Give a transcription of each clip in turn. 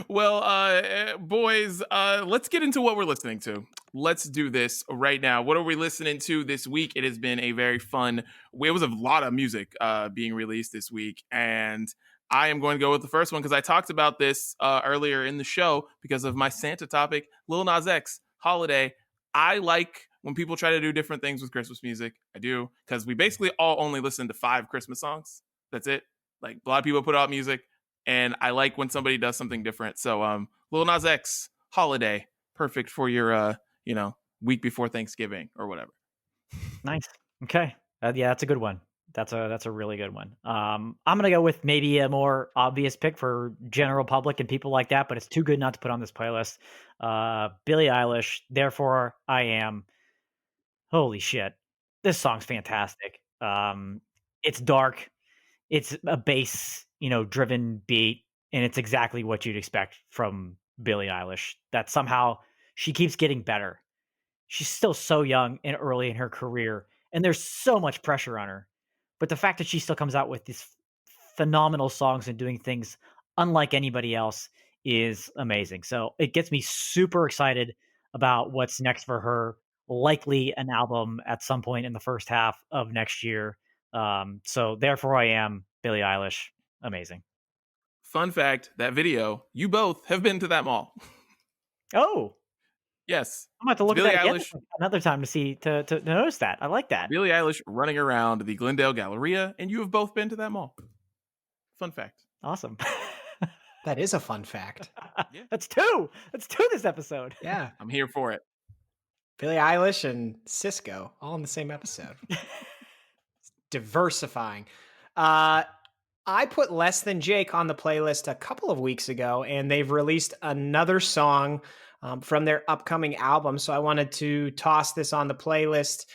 Well, boys, let's get into what we're listening to. Let's do this right now. What are we listening to this week? It has been a very fun. It was a lot of music being released this week, and I am going to go with the first one because I talked about this earlier in the show because of my Santa topic, Lil Nas X, Holiday. I like when people try to do different things with Christmas music. I do because we basically all only listen to 5 Christmas songs. That's it. Like a lot of people put out music and I like when somebody does something different. So, Lil Nas X, Holiday, perfect for your, week before Thanksgiving or whatever. Nice. Okay. Yeah, that's a good one. That's a really good one. I'm gonna go with maybe a more obvious pick for general public and people like that, but it's too good not to put on this playlist. Billie Eilish. Therefore, I am. Holy shit, this song's fantastic. It's dark. It's a bass, driven beat, and it's exactly what you'd expect from Billie Eilish. That somehow she keeps getting better. She's still so young and early in her career, and there's so much pressure on her. But the fact that she still comes out with these phenomenal songs and doing things unlike anybody else is amazing. So it gets me super excited about what's next for her. Likely an album at some point in the first half of next year. So therefore, I am Billie Eilish. Amazing. Fun fact that video, you both have been to that mall. Oh, Yes. I'm about to It's look at Billie that again Eilish. another time to see to notice that. I like that. Billie Eilish running around the Glendale Galleria, and you have both been to that mall. Fun fact. Awesome. That is a fun fact. Yeah. That's two. That's two this episode. Yeah. I'm here for it. Billie Eilish and Cisco all in the same episode. Diversifying. Uh, I put Less Than Jake on the playlist a couple of weeks ago, and they've released another song from their upcoming album. So I wanted to toss this on the playlist.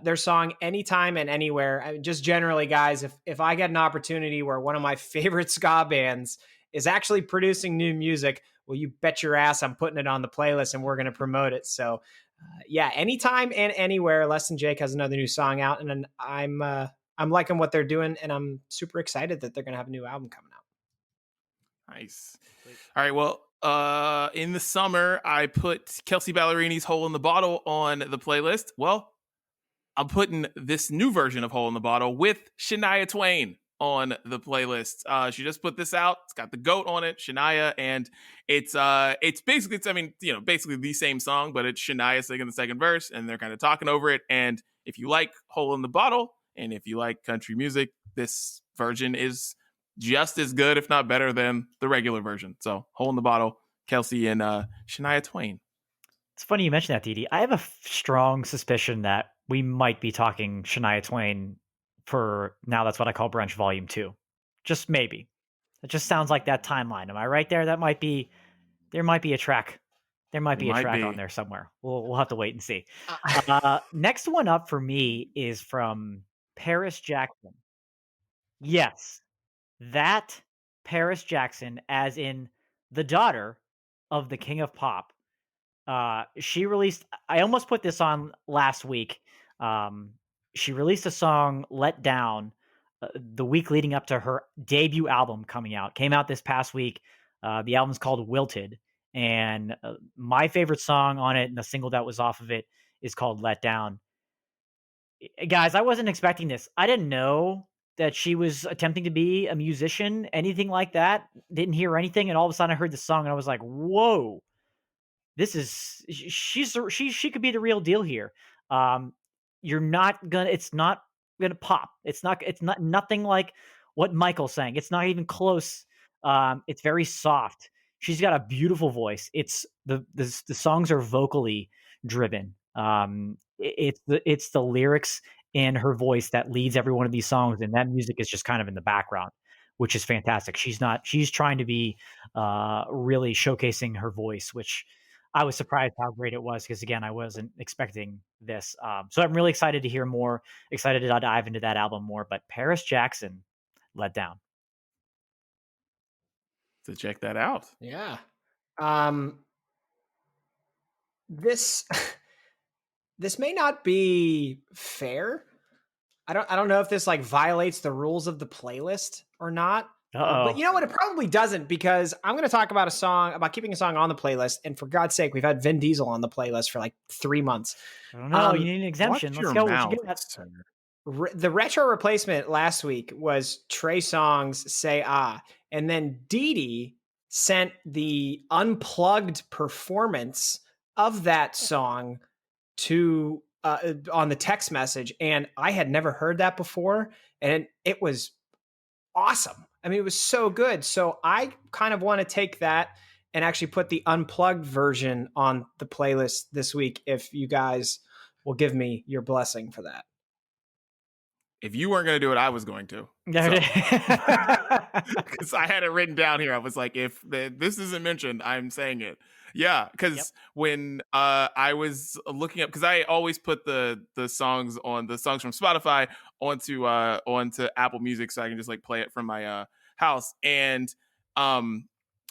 Their song "Anytime and Anywhere." Just generally, guys, if I get an opportunity where one of my favorite ska bands is actually producing new music, well, you bet your ass I'm putting it on the playlist, and we're going to promote it. So, yeah, "Anytime and Anywhere." Less Than Jake has another new song out, and I'm liking what they're doing, and I'm super excited that they're going to have a new album coming out. Nice. All right. Well, in the summer, I put Kelsey Ballerini's "Hole in the Bottle" on the playlist. Well, I'm putting this new version of "Hole in the Bottle" with Shania Twain on the playlist. She just put this out. It's got the goat on it, Shania, and it's basically, basically the same song, but it's Shania singing the second verse, and they're kind of talking over it. And if you like "Hole in the Bottle" and if you like country music, this version is just as good, if not better, than the regular version. So, "Hole in the Bottle," Kelsey and Shania Twain. It's funny you mentioned that, Dee Dee. I have a strong suspicion that we might be talking Shania Twain for now. That's what I call Brunch Volume 2. Just maybe. It just sounds like that timeline. Am I right there? There might be a track. There might It be a might track on be. there somewhere. We'll have to wait and see. Uh, Next one up for me is from Paris Jackson. Yes, that Paris Jackson, as in the daughter of the King of Pop. She released I almost put this on last week. Um, she released a song, "Let Down," the week leading up to her debut album coming out. Came out this past week. The album's called "Wilted," and my favorite song on it, and the single that was off of it, is called "Let Down." Guys, I wasn't expecting this. I didn't know that she was attempting to be a musician, anything like that. Didn't hear anything, and all of a sudden I heard the song, and I was like, "Whoa, this is she could be the real deal here." Um, you're not gonna it's not gonna pop. It's not nothing like what Michael sang. It's not even close. It's very soft. She's got a beautiful voice. It's the songs are vocally driven. It's the lyrics and her voice that leads every one of these songs, and that music is just kind of in the background, which is fantastic. She's trying to be really showcasing her voice, which I was surprised how great it was because again, I wasn't expecting this. So I'm really excited to hear more, excited to dive into that album more. But Paris Jackson, Let Down. To check that out. yeah. Um, this this may not be fair. I don't know if this like violates the rules of the playlist or not. But you know what? It probably doesn't, because I'm going to talk about keeping a song on the playlist. And for God's sake, we've had Vin Diesel on the playlist for like 3 months. I don't know. You need an exemption. Let's go. What you got? The retro replacement last week was Trey Songz "Say Ah," and then Dee Dee sent the unplugged performance of that song to on the text message, and I had never heard that before, and it was awesome. I mean, it was so good. So I kind of want to take that and actually put the unplugged version on the playlist this week, if you guys will give me your blessing for that. If you weren't going to do it, I was going to. Because I had it written down here. I was like, if this isn't mentioned, I'm saying it. Yeah, because when I was looking up, because I always put the songs from Spotify onto Apple Music, so I can just like play it from my house, and from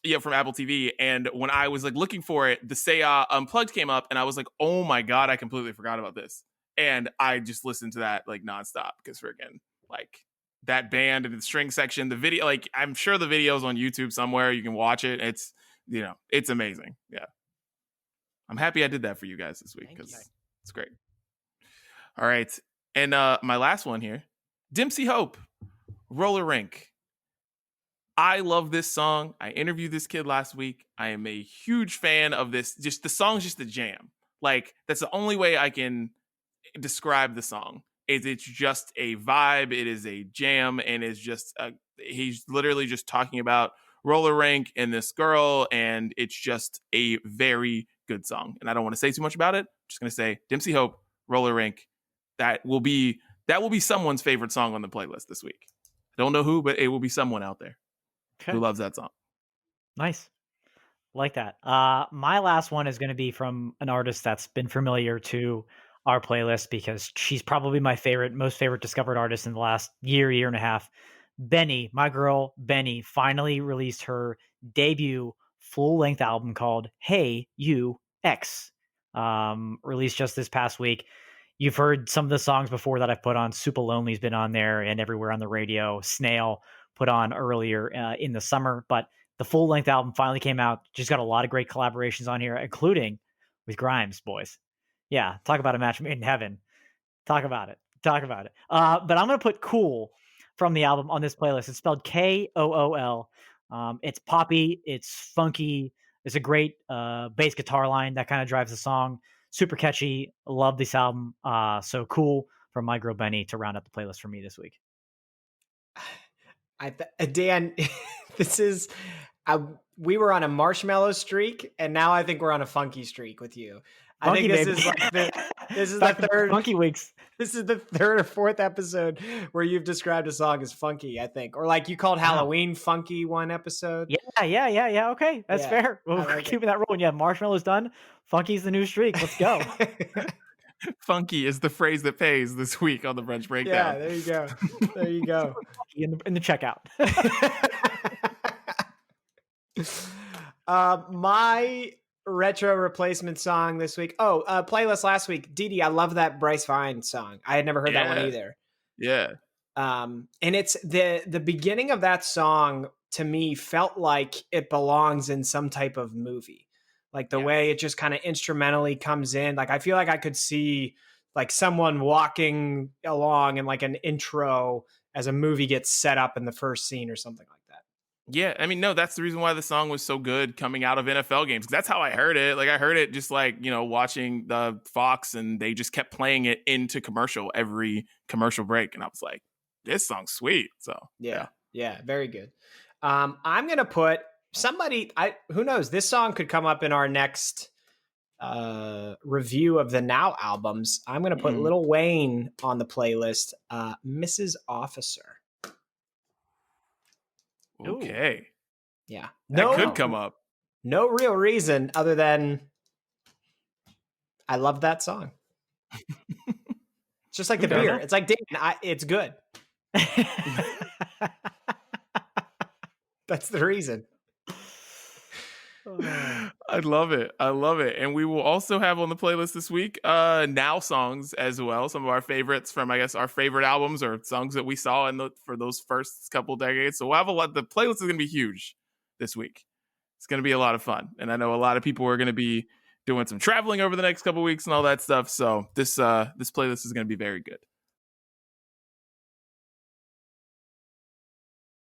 Apple TV. And when I was like looking for it, the Say Unplugged came up, and I was like, oh my god, I completely forgot about this. And I just listened to that like nonstop, because freaking like that band and the string section, the video, like I'm sure the video's on YouTube somewhere. You can watch it. It's, it's amazing. Yeah. I'm happy I did that for you guys this week, because it's great. All right. And my last one here, Dempsey Hope, Roller Rink. I love this song. I interviewed this kid last week. I am a huge fan of this. Just the song's just a jam. Like, that's the only way I can describe the song. It's just a vibe. It is a jam, and it's just he's literally just talking about roller rink and this girl, and it's just a very good song. And I don't want to say too much about it. I'm just gonna say Dempsey Hope, Roller Rink. That will be someone's favorite song on the playlist this week. I don't know who, but it will be someone out there who loves that song. Nice. Like that. My last one is going to be from an artist that's been familiar to our playlist, because she's probably my most favorite discovered artist in the last year and a half. Benny, my girl Benny, finally released her debut full-length album called Hey You X, released just this past week. You've heard some of the songs before that I've put on. Super Lonely's been on there, and Everywhere on the Radio. Snail put on earlier in the summer, but the full-length album finally came out. She's got a lot of great collaborations on here, including with Grimes, boys. Yeah, talk about a match made in heaven. Talk about it. But I'm going to put Cool from the album on this playlist. It's spelled Kool. It's poppy. It's funky. It's a great bass guitar line that kind of drives the song. Super catchy. Love this album. So Cool from my girl Benny to round up the playlist for me this week. Dan, this is... we were on a marshmallow streak, and now I think we're on a funky streak with you. Funky, I think this baby. This is the third funky weeks. This is the third or fourth episode where you've described a song as funky, I think, or like you called Halloween funky one episode. Yeah. Okay, that's fair. Well, we're keeping that rolling. Yeah, marshmallow's done. Funky's the new streak. Let's go. Funky is the phrase that pays this week on the Brunch Breakdown. Yeah, there you go. in the checkout. My retro replacement song this week. Playlist last week. Dee Dee, I love that Bryce Vine song. I had never heard that one either. Yeah. And it's the beginning of that song to me felt like it belongs in some type of movie. Like the way it just kind of instrumentally comes in. Like I feel like I could see like someone walking along in like an intro as a movie gets set up in the first scene or something like that. Yeah, I mean, no, that's the reason why the song was so good coming out of NFL games. That's how I heard it. Like I heard it just like, watching the Fox, and they just kept playing it into every commercial break. And I was like, this song's sweet. So yeah, very good. I'm going to put somebody, who knows, this song could come up in our next review of the Now albums. I'm going to put Lil Wayne on the playlist, Mrs. Officer. Okay. Yeah. That could come up. No real reason other than I love that song. It's just like the beer. It's like, Dan, it's good. That's the reason. Oh. I love it. I love it. And we will also have on the playlist this week now songs as well. Some of our favorites from, I guess, our favorite albums or songs that we saw for those first couple decades. So we'll have a lot. The playlist is going to be huge this week. It's going to be a lot of fun. And I know a lot of people are going to be doing some traveling over the next couple weeks and all that stuff. So this playlist is going to be very good.